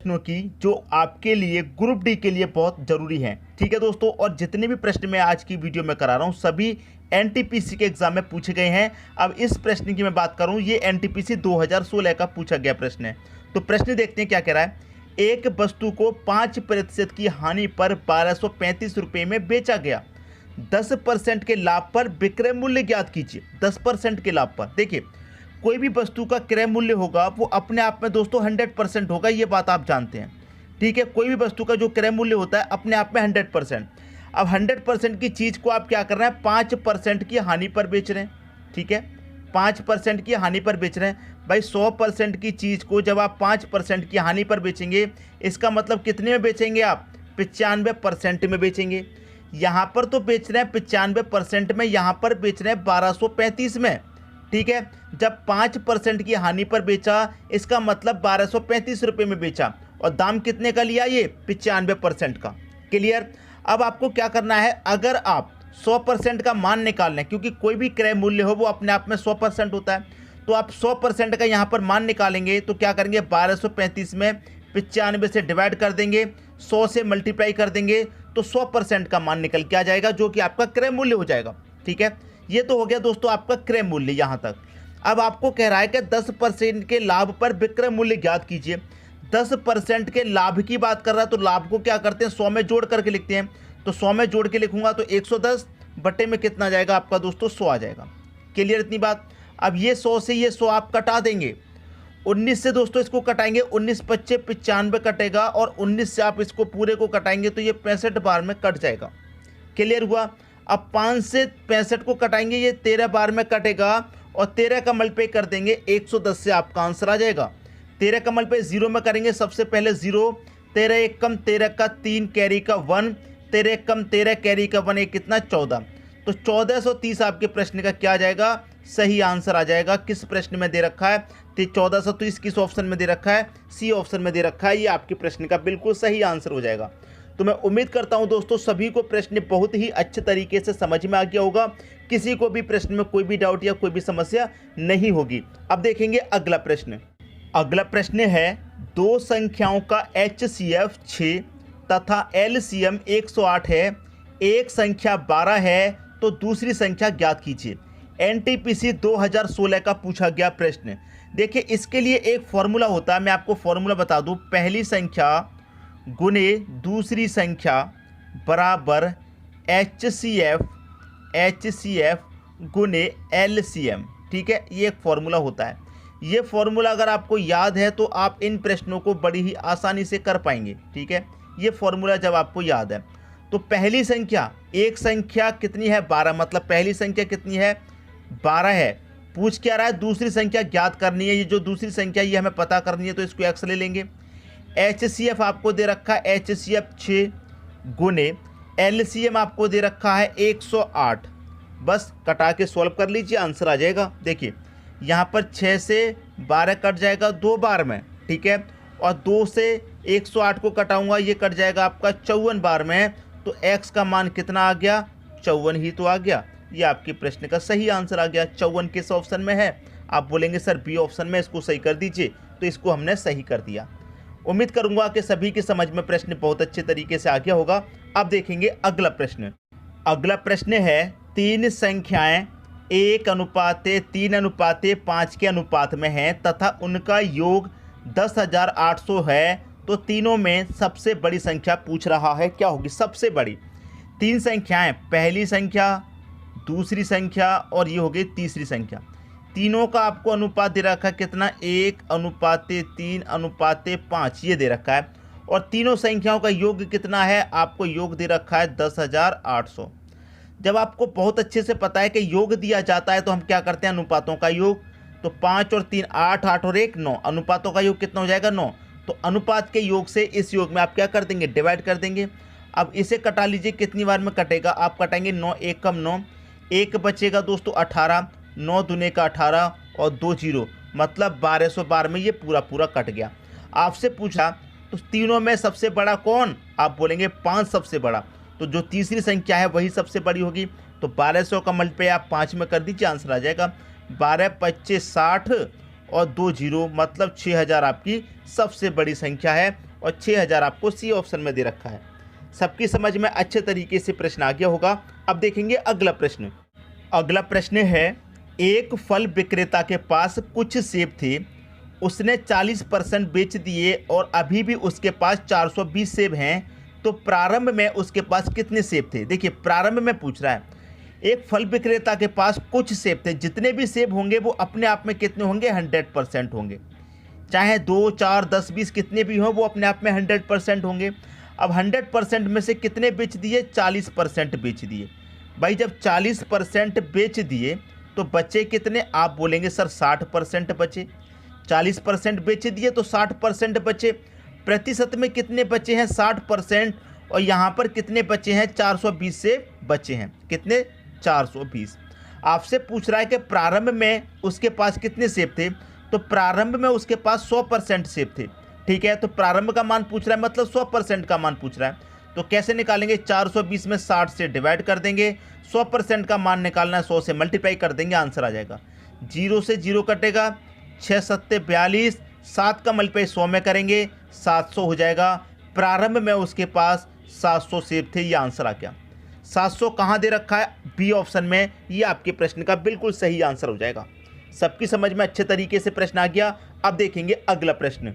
प्रश्नों की जो आपके लिए ग्रुप डी के लिए बहुत ज़रूरी हैं। ठीक है दोस्तों, और जितने भी प्रश्न मैं आज की वीडियो में करा रहा हूँ सभी एनटीपीसी के एग्जाम में पूछे गए हैं। अब इस प्रश्न की मैं बात करूँ, ये एनटीपीसी 2016 का पूछा गया प्रश्न है। तो प्रश्न देखते हैं क्या कह रहा है। एक वस्तु को 5% की हानि पर 1235 रुपये में बेचा गया, 10% के लाभ पर विक्रय मूल्य ज्ञात कीजिए। 10% के लाभ पर, देखिए कोई भी वस्तु का क्रय मूल्य होगा वो अपने आप में दोस्तों 100% होगा, ये बात आप जानते हैं। ठीक है, कोई भी वस्तु का जो क्रय मूल्य होता है अपने आप में 100%। अब 100% की चीज़ को आप क्या कर रहे हैं, 5% की हानि पर बेच रहे हैं। ठीक है, 5% की हानि पर बेच रहे हैं। भाई 100% की चीज़ को जब आप 5% की हानि पर बेचेंगे, इसका मतलब कितने में बेचेंगे आप, 95% में बेचेंगे। यहाँ पर तो बेच रहे हैं 95% में, यहाँ पर बेच रहे हैं 1235 में। ठीक है, जब 5% की हानि पर बेचा इसका मतलब 1235 रुपये में बेचा, और दाम कितने का लिया, ये 95% का। क्लियर। अब आपको क्या करना है, अगर आप 100% का मान निकाल लें, क्योंकि कोई भी क्रय मूल्य हो वो अपने आप में 100% होता है, तो आप 100% का यहाँ पर मान निकालेंगे तो क्या करेंगे, 1235 में 95 से डिवाइड कर देंगे, 100 से मल्टीप्लाई कर देंगे, तो 100% का मान निकल के आ जाएगा, जो कि आपका क्रय मूल्य हो जाएगा। ठीक है, ये तो हो गया दोस्तों आपका क्रय मूल्य यहाँ तक। अब आपको कह रहा है कि 10% के लाभ पर विक्रय मूल्य ज्ञात कीजिए। 10% के लाभ की बात कर रहा है, तो लाभ को क्या करते हैं, 100 में जोड़ करके लिखते हैं। तो 100 में जोड़ के लिखूंगा तो 110 बटे में कितना आ जाएगा आपका दोस्तों, 100 आ जाएगा। क्लियर इतनी बात। अब ये 100 से ये 100 आप कटा देंगे, 19 से दोस्तों इसको कटाएंगे, 19 25 95 कटेगा, और 19 से आप इसको पूरे को कटाएंगे तो ये 65 बार में कट जाएगा। क्लियर हुआ। अब 5 से 65 को कटाएंगे, ये 13 बार में कटेगा, और 13 का मल्टीप्लाई कर देंगे 110 से आपका आंसर आ जाएगा। 13 का मल्टीप्लाई 0 में करेंगे, सबसे पहले 0, 13 एक कम 13 का 3 कैरी का 1, 13 एक कम 13 कैरी का 1, एक कितना 14, तो 1430 आपके प्रश्न का क्या आ जाएगा, सही आंसर आ जाएगा। किस प्रश्न में दे रखा है, तो 1430 किस ऑप्शन में दे रखा है, सी ऑप्शन में दे रखा है। ये आपके प्रश्न का बिल्कुल सही आंसर हो जाएगा। तो मैं उम्मीद करता हूं दोस्तों सभी को प्रश्न बहुत ही अच्छे तरीके से समझ में आ गया होगा, किसी को भी प्रश्न में कोई भी डाउट या कोई भी समस्या नहीं होगी। अब देखेंगे अगला प्रश्न। अगला प्रश्न है, दो संख्याओं का HCF 6 तथा LCM 108 है, एक संख्या 12 है, तो दूसरी संख्या ज्ञात कीजिए। NTPC 2016 का पूछा गया प्रश्न। देखिए इसके लिए एक फॉर्मूला होता है, मैं आपको फॉर्मूला बता दूं, पहली संख्या गुने दूसरी संख्या बराबर HCF गुने LCM। ठीक है, ये एक फॉर्मूला होता है। ये फॉर्मूला अगर आपको याद है तो आप इन प्रश्नों को बड़ी ही आसानी से कर पाएंगे। ठीक है, ये फॉर्मूला जब आपको याद है तो पहली संख्या, एक संख्या कितनी है, 12, मतलब पहली संख्या कितनी है, 12 है। पूछ क्या रहा है, दूसरी संख्या ज्ञात करनी है। ये जो दूसरी संख्या ये हमें पता करनी है, तो इसको x ले लेंगे। HCF आपको दे रखा है HCF 6 गुने LCM आपको दे रखा है 108। बस कटा के सॉल्व कर लीजिए, आंसर आ जाएगा। देखिए यहाँ पर 6 से 12 कट जाएगा 2 बार में। ठीक है, और 2 से 108 को कटाऊंगा, ये कट जाएगा आपका 54 बार में। तो x का मान कितना आ गया, 54 ही तो आ गया। ये आपके प्रश्न का सही आंसर आ गया। 54 किस ऑप्शन में है, आप बोलेंगे सर बी ऑप्शन में, इसको सही कर दीजिए। तो इसको हमने सही कर दिया। उम्मीद करूंगा कि सभी की समझ में प्रश्न बहुत अच्छे तरीके से आ गया होगा। अब देखेंगे अगला प्रश्न। अगला प्रश्न है, तीन संख्याएं 1:3:5 के अनुपात में हैं तथा उनका योग 10,800 है, तो तीनों में सबसे बड़ी संख्या पूछ रहा है, क्या होगी सबसे बड़ी। तीन संख्याएं, पहली संख्या, दूसरी संख्या और ये हो गई तीसरी संख्या। तीनों का आपको अनुपात दे रखा है कितना, 1:3:5 ये दे रखा है, और तीनों संख्याओं का योग कितना है, आपको योग दे रखा है 10,800। जब आपको बहुत अच्छे से पता है कि योग दिया जाता है तो हम क्या करते हैं, अनुपातों का योग। तो 5 और 3 8, 8 और 1 9, अनुपातों का योग कितना हो जाएगा, 9। तो अनुपात के योग से इस योग में आप क्या कर देंगे, डिवाइड कर देंगे। अब इसे कटा लीजिए, कितनी बार में कटेगा, आप कटाएंगे 9 1 कम 9, 1 बचेगा दोस्तों 18, 9 दूने का 18 और 2 0, मतलब 1200 बार में ये पूरा पूरा कट गया। आपसे पूछा तो तीनों में सबसे बड़ा कौन, आप बोलेंगे 5 सबसे बड़ा, तो जो तीसरी संख्या है वही सबसे बड़ी होगी। तो 1200 का मल्टीप्लाई आप 5 में कर दीजिए, आंसर आ जाएगा 12 25 60 और 2 0, मतलब 6000 आपकी सबसे बड़ी संख्या है। और 6000 आपको सी ऑप्शन में दे रखा है। सबकी समझ में अच्छे तरीके से प्रश्न आ गया होगा। अब देखेंगे अगला प्रश्न। अगला प्रश्न है, एक फल विक्रेता के पास कुछ सेब थे, उसने 40% बेच दिए और अभी भी उसके पास 420 सेब हैं, तो प्रारंभ में उसके पास कितने सेब थे। देखिए प्रारंभ में पूछ रहा है, एक फल विक्रेता के पास कुछ सेब थे, जितने भी सेब होंगे वो अपने आप में कितने होंगे, 100% होंगे। चाहे 2, 4, 10, 20 कितने भी हों वो अपने आप में 100% होंगे। अब 100% में से कितने बेच दिए, 40% बेच दिए। भाई जब 40% बेच दिए तो बचे कितने, आप बोलेंगे सर 60% बचे। 40% बेच दिए तो 60% बचे। प्रतिशत में कितने बचे हैं, 60%। और यहाँ पर कितने बचे हैं, 420 से बचे हैं। कितने, 420। आपसे पूछ रहा है कि प्रारंभ में उसके पास कितने सेब थे, तो प्रारंभ में उसके पास 100% सेब थे। ठीक है, तो प्रारंभ का मान पूछ रहा है, मतलब 100% का मान पूछ रहा है। तो कैसे निकालेंगे, 420 में 60 से डिवाइड कर देंगे। 100% का मान निकालना है, 100 से मल्टीप्लाई कर देंगे, आंसर आ जाएगा। 0 से 0 कटेगा, 6 सत्ते 42, 7 का मल्टीप्लाई 100 में करेंगे, 700 हो जाएगा। प्रारंभ में उसके पास 700 सेब थे, ये आंसर आ गया। 700 कहाँ दे रखा है, बी ऑप्शन में। ये आपके प्रश्न का बिल्कुल सही आंसर हो जाएगा। सबकी समझ में अच्छे तरीके से प्रश्न आ गया। अब देखेंगे अगला प्रश्न।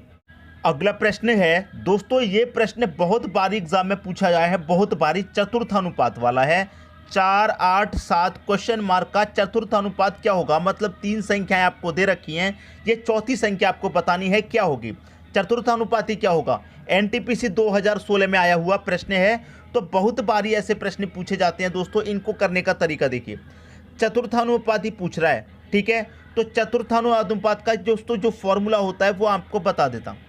अगला प्रश्न है दोस्तों, ये प्रश्न बहुत बार एग्जाम में पूछा गया है, बहुत बारी चतुर्थानुपात वाला है। 4, 8, 7 क्वेश्चन मार्क का चतुर्थानुपात क्या होगा, मतलब 3 संख्याएं आपको दे रखी हैं, ये चौथी संख्या आपको बतानी है क्या होगी। चतुर्थानुपाती क्या होगा, एनटीपीसी 2016 में आया हुआ प्रश्न है। तो बहुत बारी ऐसे प्रश्न पूछे जाते हैं दोस्तों, इनको करने का तरीका देखिए। चतुर्थानुपाती पूछ रहा है, ठीक है, तो चतुर्थानुपात का दोस्तों जो फॉर्मूला होता है वो आपको बता देता हूँ।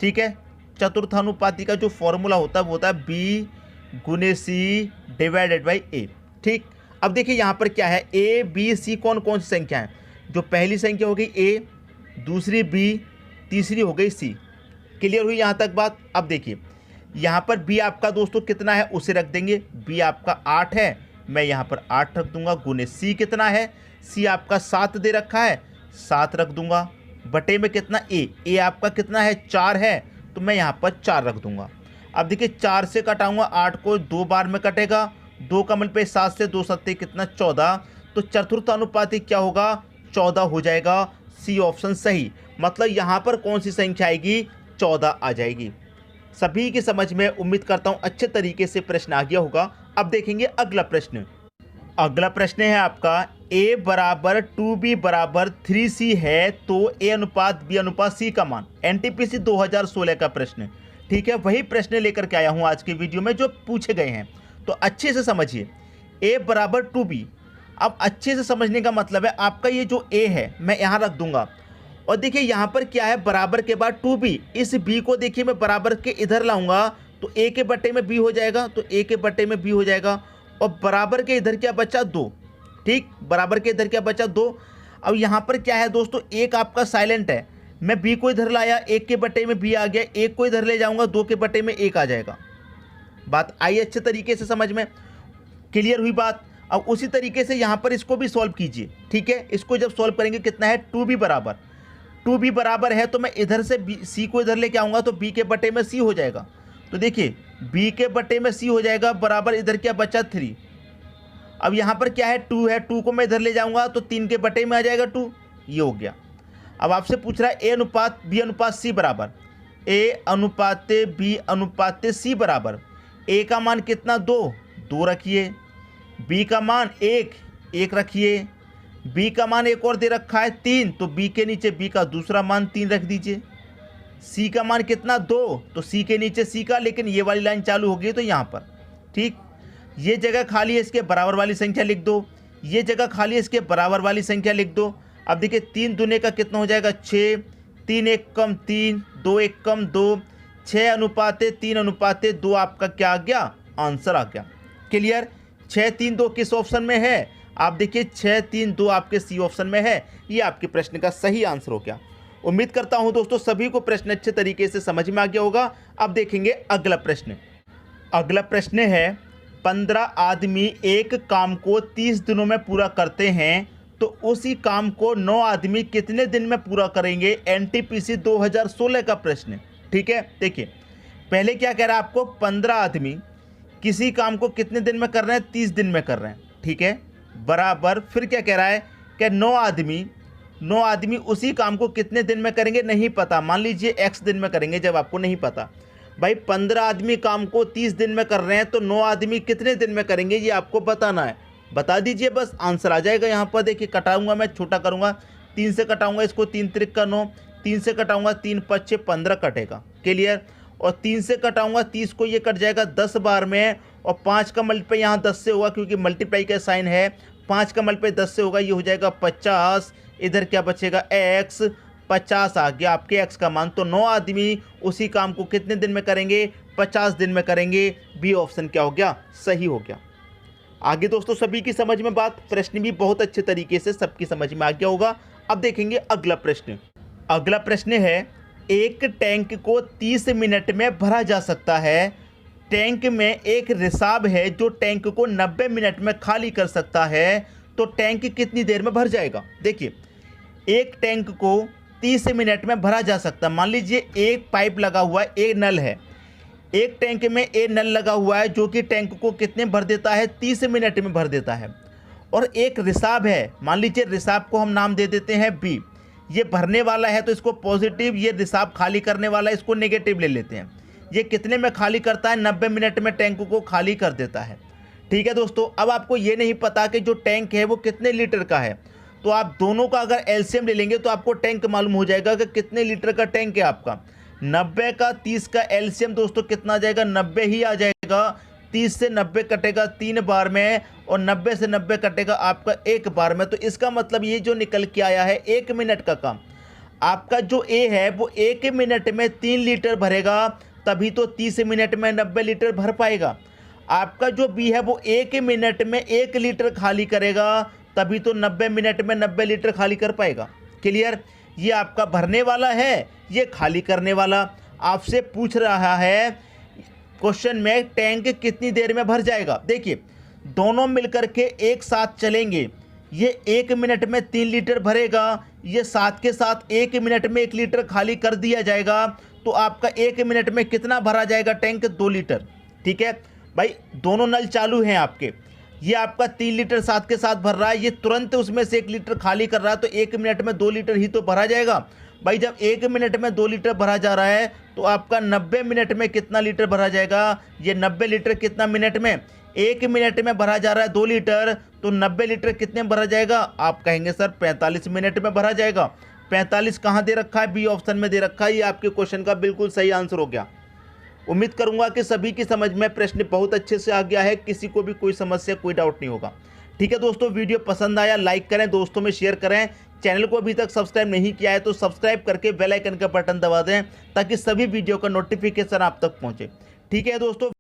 ठीक है, चतुर्थानुपाती का जो फॉर्मूला होता है वो होता है बी गुने सी डिवाइडेड बाई ए। ठीक, अब देखिए यहाँ पर क्या है, ए बी सी कौन कौन सी संख्या है। जो पहली संख्या हो गई ए, दूसरी बी, तीसरी हो गई सी। क्लियर हुई यहाँ तक बात। अब देखिए यहाँ पर बी आपका दोस्तों कितना है उसे रख देंगे, बी आपका 8 है, मैं यहाँ पर 8 रख दूंगा। गुने सी कितना है, सी आपका 7 दे रखा है, 7 रख दूंगा। बटे में कितना, ए आपका कितना है, 4 है, तो मैं यहाँ पर 4 रख दूंगा। अब देखिए 4 से कटाऊंगा 8 को, 2 बार में कटेगा, 2 का मल्टीप्लाई 7 से 2 सत्ते कितना, 14। तो चतुर्थानुपाती क्या होगा, 14 हो जाएगा। सी ऑप्शन सही, मतलब यहाँ पर कौन सी संख्या आएगी, 14 आ जाएगी। सभी की समझ में उम्मीद करता हूँ अच्छे तरीके से प्रश्न आ गया होगा। अब देखेंगे अगला प्रश्न। अगला प्रश्न है आपका, a बराबर 2b बराबर 3c है तो a अनुपात b अनुपात c का मान। एनटीपीसी 2016 का प्रश्न, ठीक है, वही प्रश्न लेकर के आया हूँ आज के वीडियो में जो पूछे गए हैं। तो अच्छे से समझिए, a बराबर 2b। अब अच्छे से समझने का मतलब है आपका ये जो a है मैं यहाँ रख दूंगा, और देखिए यहाँ पर क्या है, बराबर के बाद 2b, इस b को देखिए मैं बराबर के इधर लाऊंगा तो a के बट्टे में b हो जाएगा, तो a के बट्टे में b हो जाएगा, और बराबर के इधर क्या बचा, 2। ठीक, बराबर के इधर क्या बचा, 2। अब यहाँ पर क्या है दोस्तों, एक आपका साइलेंट है, मैं b को इधर लाया, 1 के बट्टे में b आ गया, 1 को इधर ले जाऊंगा, 2 के बट्टे में 1 आ जाएगा। बात आई अच्छे तरीके से समझ में, क्लियर हुई बात। अब उसी तरीके से यहाँ पर इसको भी सॉल्व कीजिए। ठीक है, इसको जब सॉल्व करेंगे कितना है, 2b बराबर है, तो मैं इधर से c को इधर लेके आऊँगा तो b के बट्टे में c हो जाएगा। तो देखिए b के बट्टे में c हो जाएगा, बराबर इधर क्या बचा, 3। अब यहाँ पर क्या है, 2 है, 2 को मैं इधर ले जाऊँगा तो 3 के बट्टे में आ जाएगा 2, ये हो गया। अब आपसे पूछ रहा है a अनुपात b अनुपात c बराबर, a अनुपात b अनुपात c बराबर, a का मान कितना, 2 रखिए, b का मान 1 रखिए, b का मान एक और दे रखा है 3, तो b के नीचे b का दूसरा मान 3 रख दीजिए। c का मान कितना, 2, तो c के नीचे c का, लेकिन ये वाली लाइन चालू होगी तो यहाँ पर। ठीक, ये जगह खाली है, इसके बराबर वाली संख्या लिख दो, ये जगह खाली है, इसके बराबर वाली संख्या लिख दो। अब देखिए 3 दूने का कितना हो जाएगा, 6, 3 1 कम 3, 2 1 कम 2, 6 अनुपात 3 अनुपात 2 आपका क्या आ गया, आंसर आ गया। क्लियर, 6 3 2 किस ऑप्शन में है, आप देखिए 6 3 2 आपके सी ऑप्शन में है, ये आपके प्रश्न का सही आंसर हो गया। उम्मीद करता हूं दोस्तों सभी को प्रश्न अच्छे तरीके से समझ में आ गया होगा। अब देखेंगे अगला प्रश्न। अगला प्रश्न है, 15 आदमी एक काम को 30 दिनों में पूरा करते हैं तो उसी काम को 9 आदमी कितने दिन में पूरा करेंगे। एनटीपीसी 2016 का प्रश्न। ठीक है, देखिए पहले क्या कह रहा है आपको, 15 आदमी किसी काम को कितने दिन में कर रहे हैं, 30 दिन में कर रहे हैं, ठीक है, बराबर। फिर क्या कह रहा है कि 9 आदमी उसी काम को कितने दिन में करेंगे, नहीं पता, मान लीजिए x दिन में करेंगे, जब आपको नहीं पता भाई 15 आदमी काम को 30 दिन में कर रहे हैं, तो 9 आदमी कितने दिन में करेंगे ये आपको बताना है। बता दीजिए, बस आंसर आ जाएगा। यहाँ पर देखिए, कटाऊंगा मैं, छोटा करूँगा, 3 से कटाऊंगा इसको, 3 त्रिक का 9, 3 से कटाऊंगा 3 5 15 कटेगा, क्लियर। और 3 से कटाऊंगा 30 को, ये कट जाएगा 10 बार में, और 5 का मल्टीप्लाई यहाँ 10 से होगा क्योंकि मल्टीप्लाई का साइन है, 5 का मल्टीप्लाई 10 से होगा, ये हो जाएगा 50। इधर क्या बचेगा, x, 50 आ गया आपके x का मान। तो 9 आदमी उसी काम को कितने दिन में करेंगे, 50 दिन में करेंगे। बी ऑप्शन क्या हो गया, सही हो गया। आगे दोस्तों सभी की समझ में बात, प्रश्न भी बहुत अच्छे तरीके से सबकी समझ में आ गया होगा। अब देखेंगे अगला प्रश्न। अगला प्रश्न है, एक टैंक को 30 मिनट में भरा जा सकता है। टैंक में एक रिसाव है जो टैंक को 90 मिनट में खाली कर सकता है, तो टैंक कितनी देर में भर जाएगा। देखिए, एक टैंक को 30 मिनट में भरा जा सकता है। मान लीजिए एक पाइप लगा हुआ है, एक नल है, एक टैंक में एक नल लगा हुआ है जो कि टैंक को कितने भर देता है, 30 मिनट में भर देता है। और एक रिसाव है, मान लीजिए रिसाव को हम नाम दे देते हैं बी, ये भरने वाला है तो इसको पॉजिटिव, ये रिसाव खाली करने वाला है इसको नेगेटिव ले लेते हैं। ये कितने में खाली करता है, 90 मिनट में टैंक को खाली कर देता है, ठीक है दोस्तों। अब आपको ये नहीं पता कि जो टैंक है वो कितने लीटर का है, तो आप दोनों का अगर एलसीएम ले लेंगे तो आपको टैंक मालूम हो जाएगा कि कितने लीटर का टैंक है आपका। 90 का 30 का एलसीएम दोस्तों कितना आ जाएगा, 90 ही आ जाएगा। 30 से 90 कटेगा 3 बार में, और 90 से 90 कटेगा आपका 1 बार में। तो इसका मतलब ये जो निकल के आया है 1 मिनट का काम, आपका जो ए है वो 1 मिनट में 3 लीटर भरेगा, तभी तो 30 मिनट में 90 लीटर भर पाएगा। आपका जो बी है वो 1 मिनट में 1 लीटर खाली करेगा, तभी तो 90 मिनट में 90 लीटर खाली कर पाएगा, क्लियर। ये आपका भरने वाला है, ये खाली करने वाला। आपसे पूछ रहा है क्वेश्चन में टैंक कितनी देर में भर जाएगा। देखिए, दोनों मिलकर के एक साथ चलेंगे, ये 1 मिनट में 3 लीटर भरेगा, ये साथ के साथ 1 मिनट में 1 लीटर खाली कर दिया जाएगा, तो आपका 1 मिनट में कितना भरा जाएगा टैंक, 2 लीटर, ठीक है भाई। दोनों नल चालू हैं आपके, ये आपका 3 लीटर साथ के साथ भर रहा है, ये तुरंत उसमें से 1 लीटर खाली कर रहा है, तो 1 मिनट में 2 लीटर ही तो भरा जाएगा भाई। जब 1 मिनट में 2 लीटर भरा जा रहा है तो आपका 90 मिनट में कितना लीटर भरा जाएगा, ये 90 लीटर कितना मिनट में, 1 मिनट में भरा जा रहा है 2 लीटर, तो 90 लीटर कितने में भरा जाएगा, आप कहेंगे सर 45 मिनट में भरा जाएगा। 45 कहाँ दे रखा है, बी ऑप्शन में दे रखा है। ये आपके क्वेश्चन का बिल्कुल सही आंसर हो गया। उम्मीद करूंगा कि सभी की समझ में प्रश्न बहुत अच्छे से आ गया है, किसी को भी कोई समस्या कोई डाउट नहीं होगा, ठीक है दोस्तों। वीडियो पसंद आया लाइक करें, दोस्तों में शेयर करें। चैनल को अभी तक सब्सक्राइब नहीं किया है तो सब्सक्राइब करके बेल आइकन का बटन दबा दें, ताकि सभी वीडियो का नोटिफिकेशन आप तक पहुंचे, ठीक है दोस्तों।